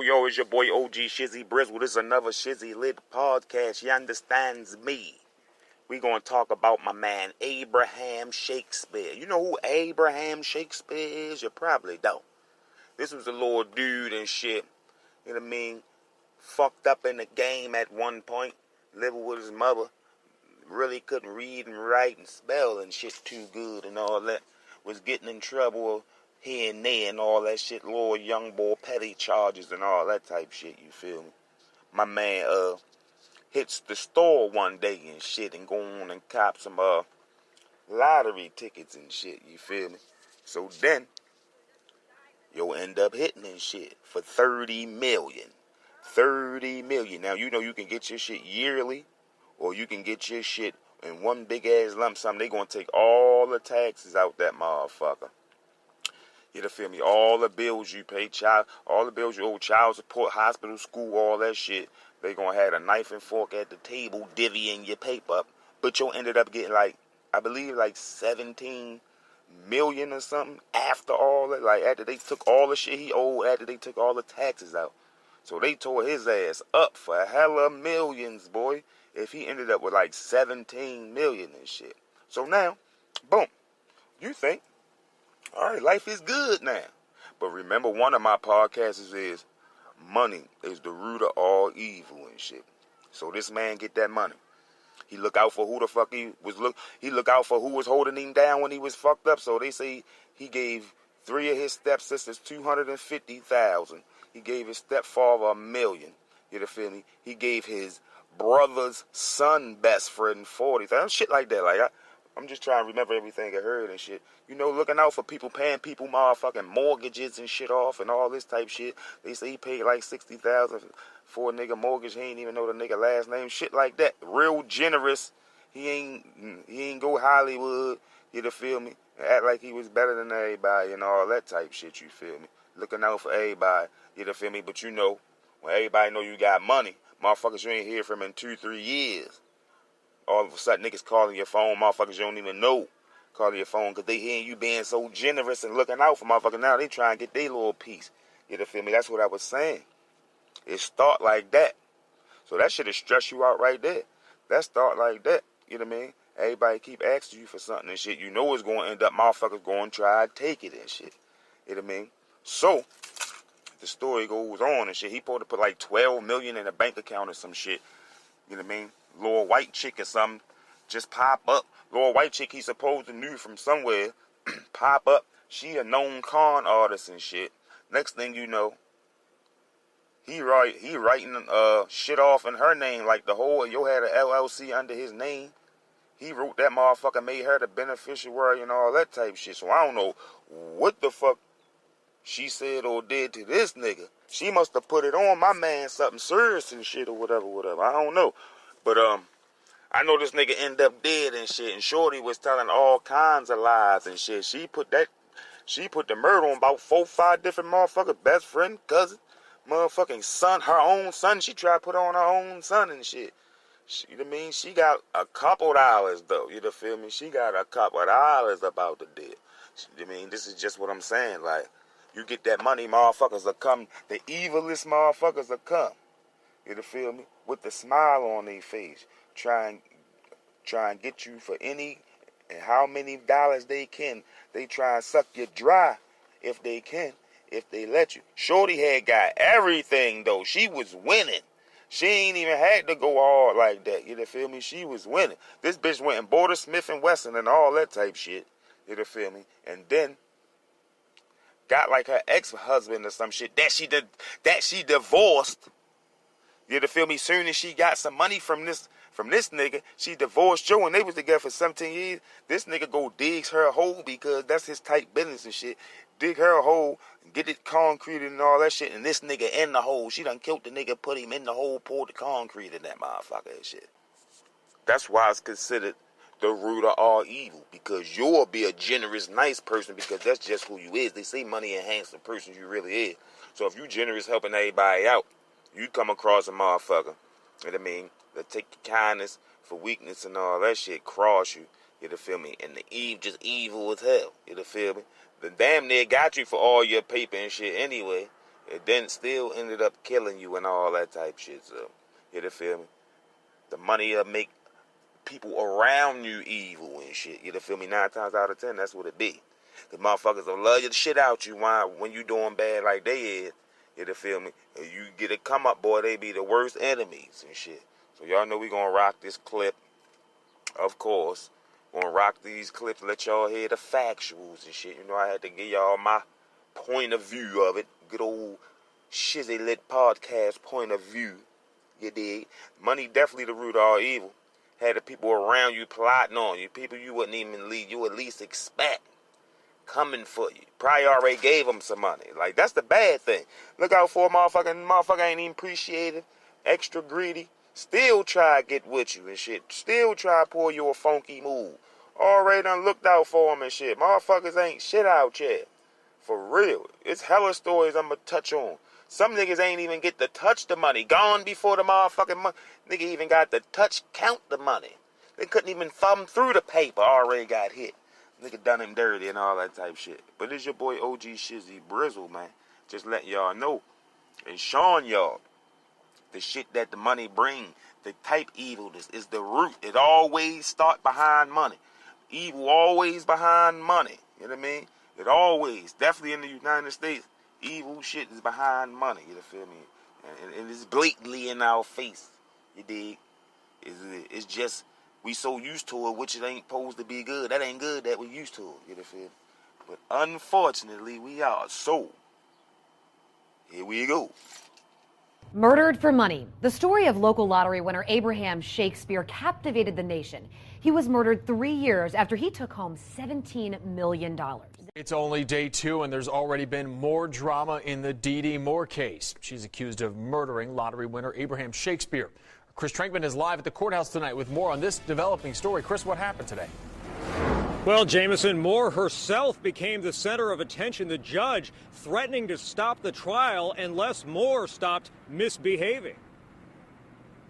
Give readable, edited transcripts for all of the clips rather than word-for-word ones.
Yo, it's your boy OG Shizzy Brizzle. This is another Shizzy Lit podcast. You understands me. We gonna talk about my man Abraham Shakespeare. You know who Abraham Shakespeare is? You probably don't. This was a little dude and shit. You know what I mean? Fucked up in the game at one point. Living with his mother. Really couldn't read and write and spell and shit too good and all that. Was getting in trouble here and there and all that shit, little young boy petty charges and all that type shit, you feel me? My man hits the store one day and shit and go on and cop some lottery tickets and shit, you feel me? So then you'll end up hitting and shit for 30 million. 30 million. Now you know you can get your shit yearly or you can get your shit in one big ass lump sum. They gonna take all the taxes out that motherfucker. You feel me? All the bills you pay, all the bills you owe, child support, hospital, school, all that shit. They gonna have a knife and fork at the table, divvying your paper up. But you'll ended up getting I believe 17 million or something after all that. Like after they took all the shit he owed, after they took all the taxes out. So they tore his ass up for hella millions, boy. If he ended up with 17 million and shit. So now, boom, you think, all right, life is good now. But remember, one of my podcasts is money is the root of all evil and shit. So this man get that money. He look out for who the fuck he look out for who was holding him down when he was fucked up. So they say he gave 3 of his stepsisters $250,000. He gave his stepfather $1 million. You feel me? He gave his brother's son best friend $40,000. Shit like that. I'm just trying to remember everything I heard and shit. You know, looking out for people, paying people motherfucking mortgages and shit off and all this type shit. They say he paid $60,000 for a nigga mortgage. He ain't even know the nigga last name. Shit like that. Real generous. He ain't go Hollywood. You feel me? Act like he was better than everybody and all that type shit. You feel me? Looking out for everybody. You feel me? But you know, when everybody know you got money, motherfuckers you ain't hear from in 2-3 years. All of a sudden, niggas calling your phone, motherfuckers you don't even know calling your phone because they hearing you being so generous and looking out for motherfuckers. Now they trying to get their little piece. You feel me? That's what I was saying. It start like that. So that shit will stress you out right there. That start like that. You know what I mean? Everybody keep asking you for something and shit. You know it's going to end up motherfuckers going to try to take it and shit. You know what I mean? So the story goes on and shit. He supposed to put $12 million in a bank account or some shit. You know what I mean? Little white chick or something just pop up. Little white chick he supposed to knew from somewhere pop up. She a known con artist and shit. Next thing you know, he writing shit off in her name like the whole yo had an LLC under his name. He wrote that motherfucker, made her the beneficiary and all that type shit. So I don't know what the fuck she said or did to this nigga. She must have put it on my man something serious and shit or whatever. I don't know. But I know this nigga end up dead and shit. And Shorty was telling all kinds of lies and shit. She put the murder on about 4-5 different motherfuckers. Best friend, cousin, motherfucking son, her own son. She tried to put on her own son and shit. You know what I mean? She got a couple dollars though. You know feel me? She got a couple dollars about the deal. You know what I mean? This is just what I'm saying. Like, you get that money, motherfuckers will come. The evilest motherfuckers will come. You feel me? With the smile on their face. Try and get you for any and how many dollars they can. They try and suck you dry if they can, if they let you. Shorty had got everything though. She was winning. She ain't even had to go hard like that. You feel me? She was winning. This bitch went and bought a Smith & Wesson and all that type shit. You feel me? And then got her ex-husband or some shit that she divorced. You feel me? Soon as she got some money from this nigga, she divorced Joe and they was together for 17 years. This nigga go digs her a hole because that's his type business and shit. Dig her a hole, get it concreted and all that shit. And this nigga in the hole. She done killed the nigga, put him in the hole, poured the concrete in that motherfucker and shit. That's why it's considered the root of all evil. Because you'll be a generous, nice person because that's just who you is. They say money enhances the person you really is. So if you generous helping everybody out, you come across a motherfucker, you know what I mean, that take your kindness for weakness and all that shit, cross you, you feel me, and the just evil as hell, you feel me, the damn near got you for all your paper and shit anyway, It then still ended up killing you and all that type shit. So, you feel me? The money will make people around you evil and shit. You feel me? 9 times out of 10, that's what it be. The motherfuckers will love you the shit out you when you doing bad like they is. You feel me? And you get a come up, boy, they be the worst enemies and shit. So y'all know we gonna rock this clip. Of course. Gonna rock these clips, let y'all hear the factuals and shit. You know, I had to give y'all my point of view of it. Good old Shizzy Lit podcast point of view. You dig? Money definitely the root of all evil. Had the people around you plotting on you. People you wouldn't even at least expect coming for you. Probably already gave them some money. Like, that's the bad thing. Look out for a motherfucker ain't even appreciated. Extra greedy. Still try to get with you and shit. Still try to pull you a funky move. Already done looked out for them and shit. Motherfuckers ain't shit out yet. For real. It's hella stories I'm gonna touch on. Some niggas ain't even get to touch the money. Gone before the motherfucking money. Nigga even got to count the money. They couldn't even thumb through the paper. Already got hit. Nigga done him dirty and all that type shit. But it's your boy OG Shizzy Brizzle, man. Just letting y'all know. And showing y'all the shit that the money bring. The type evilness is the root. It always start behind money. Evil always behind money. You know what I mean? It always. Definitely in the United States. Evil shit is behind money, you feel me? And it's blatantly in our face, you dig? It's just, we so used to it, which it ain't supposed to be good. That ain't good that we used to it, you feel me? But unfortunately, we are. So, here we go. Murdered for money. The story of local lottery winner Abraham Shakespeare captivated the nation. He was murdered 3 years after he took home $17 million. It's only day 2, and there's already been more drama in the Dee Dee Moore case. She's accused of murdering lottery winner Abraham Shakespeare. Chris Trankman is live at the courthouse tonight with more on this developing story. Chris, what happened today? Well, Jameson, Moore herself became the center of attention. The judge threatening to stop the trial unless Moore stopped misbehaving.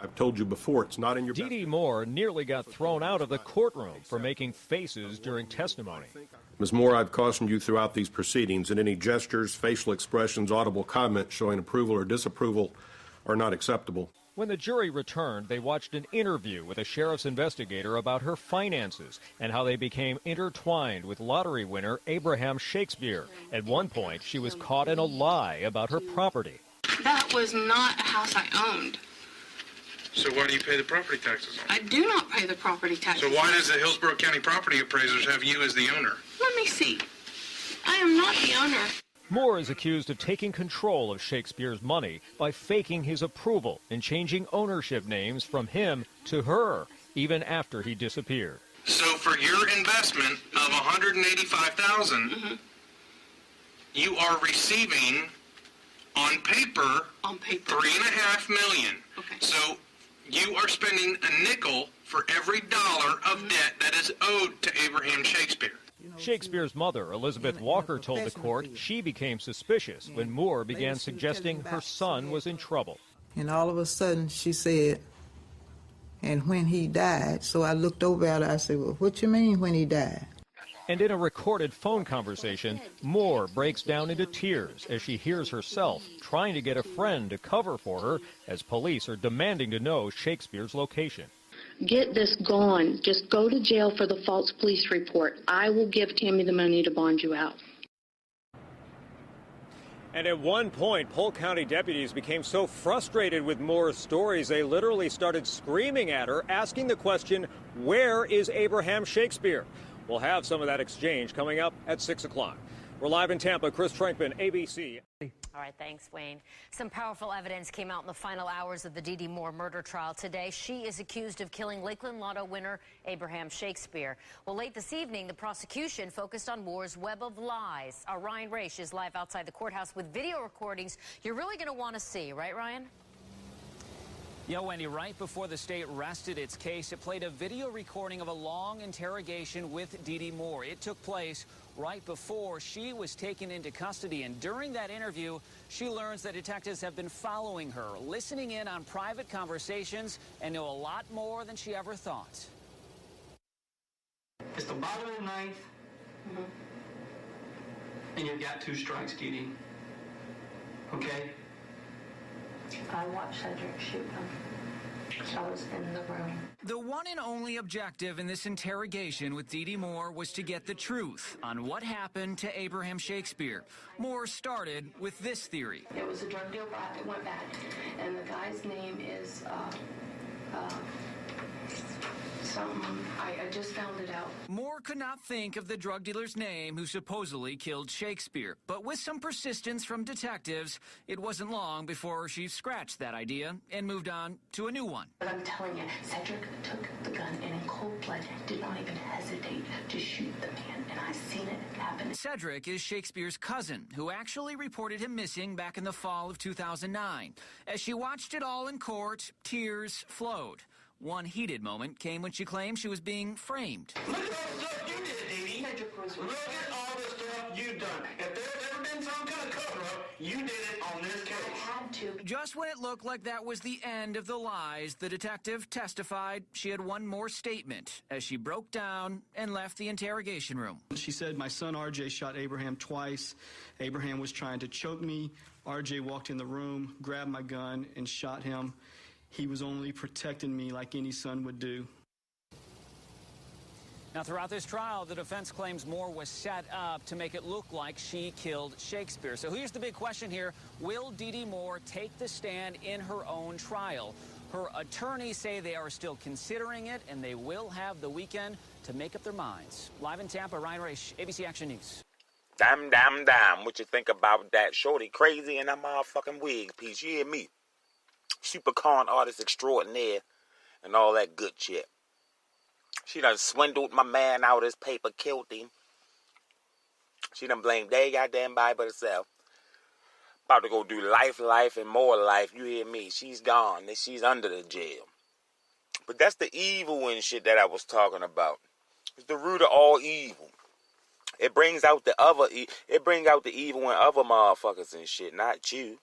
I've told you before, it's not in your Dee Dee Moore nearly got thrown out of the courtroom for making faces during testimony. Ms. Moore, I've cautioned you throughout these proceedings, and any gestures, facial expressions, audible comments showing approval or disapproval are not acceptable. When the jury returned, they watched an interview with a sheriff's investigator about her finances and how they became intertwined with lottery winner Abraham Shakespeare. At one point, she was caught in a lie about her property. That was not a house I owned. So why do you pay the property taxes on it? I do not pay the property taxes. So why does the Hillsborough County Property Appraisers have you as the owner? Let me see. I am not the owner. Moore is accused of taking control of Shakespeare's money by faking his approval and changing ownership names from him to her, even after he disappeared. So for your investment of $185,000, you are receiving on paper $3.5 million. Okay. So you are spending a nickel for every dollar of debt that is owed to Abraham Shakespeare. Shakespeare's mother, Elizabeth Walker, told the court she became suspicious when Moore began suggesting her son was in trouble. And all of a sudden she said, and when he died, so I looked over at her, I said, well, what you mean when he died? And in a recorded phone conversation, Moore breaks down into tears as she hears herself trying to get a friend to cover for her as police are demanding to know Shakespeare's location. Get this gone. Just go to jail for the false police report. I will give Tammy the money to bond you out. And at one point, Polk County deputies became so frustrated with Moore's stories, they literally started screaming at her, asking the question, where is Abraham Shakespeare? We'll have some of that exchange coming up at 6 o'clock. We're live in Tampa. Chris Trankman, ABC. All right, thanks, Wayne. Some powerful evidence came out in the final hours of the Dee Dee Moore murder trial today. She is accused of killing Lakeland Lotto winner Abraham Shakespeare. Well, late this evening, the prosecution focused on Moore's web of lies. Our Ryan Raish is live outside the courthouse with video recordings you're really going to want to see, right, Ryan? Yeah, Wendy, right before the state rested its case, it played a video recording of a long interrogation with Dee Dee Moore. It took place right before she was taken into custody, and during that interview, she learns that detectives have been following her, listening in on private conversations, and know a lot more than she ever thought. It's the bottom of the ninth, and you've got 2 strikes, Dee Dee. Okay? I watched Cedric shoot him. I was in the room. The one and only objective in this interrogation with Dee Dee Moore was to get the truth on what happened to Abraham Shakespeare. Moore started with this theory. It was a drug deal that went bad, and the guy's name is something. I just found it out. Moore could not think of the drug dealer's name who supposedly killed Shakespeare. But with some persistence from detectives, it wasn't long before she scratched that idea and moved on to a new one. But I'm telling you, Cedric took the gun and in cold blood did not even hesitate to shoot the man, and I've seen it happen. Cedric is Shakespeare's cousin, who actually reported him missing back in the fall of 2009. As she watched it all in court, tears flowed. One heated moment came when she claimed she was being framed. Look at all the stuff you did, Dee Dee. Look at all the stuff you've done. If there's ever been some kind of cover-up, you did it on this case. I had to. Just when it looked like that was the end of the lies, the detective testified she had one more statement as she broke down and left the interrogation room. She said, my son RJ shot Abraham twice. Abraham was trying to choke me. RJ walked in the room, grabbed my gun, and shot him. He was only protecting me like any son would do. Now, throughout this trial, the defense claims Moore was set up to make it look like she killed Shakespeare. So here's the big question here. Will Dee Dee Moore take the stand in her own trial? Her attorneys say they are still considering it, and they will have the weekend to make up their minds. Live in Tampa, Ryan Raish, ABC Action News. Damn. What you think about that? Shorty crazy in that motherfucking wig piece. You hear me? Super con artist extraordinaire and all that good shit. She done swindled my man out of his paper, killed him. She done blamed that goddamn body but herself. About to go do life, and more life. You hear me? She's gone. She's under the jail. But that's the evil and shit that I was talking about. It's the root of all evil. It brings out the evil in other motherfuckers and shit, not you.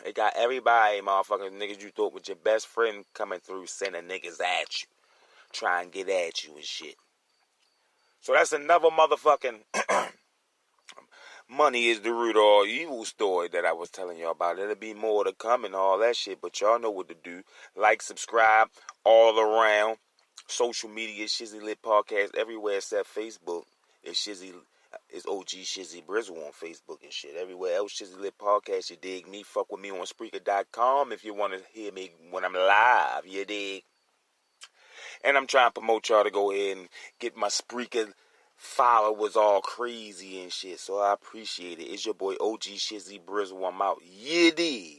It got everybody, motherfuckers, niggas you thought was your best friend coming through sending niggas at you. Try and get at you and shit. So that's another motherfucking money is the root of all evil story that I was telling y'all about. There'll be more to come and all that shit, but y'all know what to do. Like, subscribe, all around. Social media, Shizzy Lit Podcast, everywhere except Facebook. It's OG Shizzy Brizzle on Facebook and shit. Everywhere else, Shizzy Lit Podcast, you dig me? Fuck with me on Spreaker.com if you want to hear me when I'm live, you dig? And I'm trying to promote y'all to go ahead and get my Spreaker followers all crazy and shit, so I appreciate it. It's your boy OG Shizzy Brizzle. I'm out. You dig?